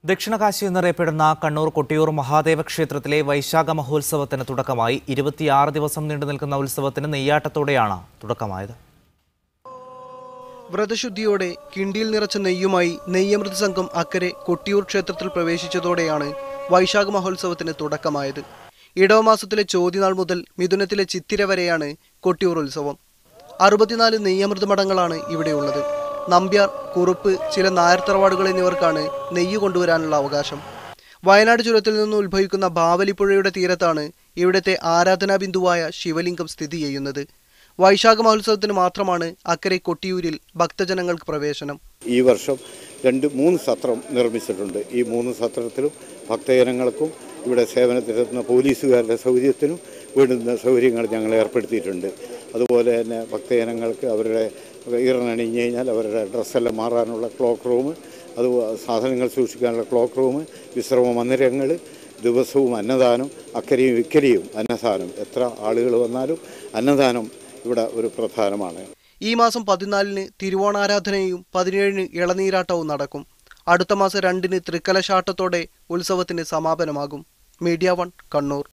ദക്ഷിണകാശി എന്നറിയപ്പെടുന്ന കണ്ണൂർ കൊട്ടിയൂർ മഹാദേവ ക്ഷേത്രത്തിലെ വൈശാഖ മഹോത്സവത്തിന് തുടക്കമായി 26 ദിവസം നീണ്ടുനിൽക്കുന്ന ഉത്സവത്തിന് നെയ്യാട്ടത്തോടെയാണ് തുടക്കമായത്. വ്രതശുദ്ധിയോടെ കിണ്ടിയിൽ നിറച്ച നെയ്യുമായി നെയ്യമൃത് സംഘം അക്കരെ കൊട്ടിയൂർ ക്ഷേത്രത്തിൽ പ്രവേശിച്ചതോടെയാണ് വൈശാഖ മഹോത്സവത്തിന് തുടക്കമായത്. ഇടവമാസത്തിലെ ചോതിനാൾ മുതൽ മിഥുനത്തിലെ ചിത്തിര വരെയാണ് കൊട്ടിയൂർ ഉത്സവം. 64 നെയ്യമൃത് മഠങ്ങളാണ് ഇവിടെയുള്ളത്. നമ്പ്യാർ, കുറുപ്പ്, ചില നായർ തറവാടുകൾ എന്നിവർക്കാണ് നെയ്യ് കൊണ്ടുവരാനുള്ള അവകാശം. വയനാട് ചുരത്തിൽ നിന്ന് ഉത്ഭവിക്കുന്ന ബാവലിപ്പുഴയുടെ തീരത്താണ് ഇവിടുത്തെ ആരാധനാ ബിന്ദുവായ ശിവലിംഗം സ്ഥിതി ചെയ്യുന്നത്. വൈശാഖ മഹോത്സവത്തിന് മാത്രമാണ് അക്കരെ കൊട്ടിയൂരിൽ ഭക്തജനങ്ങൾക്ക് പ്രവേശനം. ഈ വർഷം 2-3 സത്രം നിർമ്മിച്ചിട്ടുണ്ട്. ഈ 3 സത്രത്തിലും ഭക്തജനങ്ങൾക്കും ഇവിടെ സേവനത്തിലെത്തുന്ന പോലീസുകാരുടെ സൗകര്യത്തിനും വേണ്ടുന്ന സൗകര്യങ്ങൾ ഞങ്ങൾ ഏർപ്പെടുത്തിയിട്ടുണ്ട്. അതുപോലെ തന്നെ ഭക്തജനങ്ങൾക്ക് അവരുടെ ഈറനണിഞ്ഞു കഴിഞ്ഞാൽ അവരുടെ ഡ്രസ്സെല്ലാം മാറാനുള്ള ക്ലോക്ക് റൂം, അത് സാധനങ്ങൾ സൂക്ഷിക്കാനുള്ള ക്ലോക്ക് റൂം, വിശ്രമ മന്ദിരങ്ങൾ, ദിവസവും അന്നദാനം, അക്കരെയും ഇക്കരെയും അന്നദാനം. എത്ര ആളുകൾ വന്നാലും അന്നദാനം ഇവിടെ ഒരു പ്രധാനമാണ്. ഈ മാസം 14-ന് തിരുവോണാരാധനയും 17-ന് ഇളനീരാട്ടവും നടക്കും. അടുത്ത മാസം 2-ന് തൃക്കലശാട്ടത്തോടെ ഉത്സവത്തിന് സമാപനമാകും. മീഡിയ 1 കണ്ണൂർ.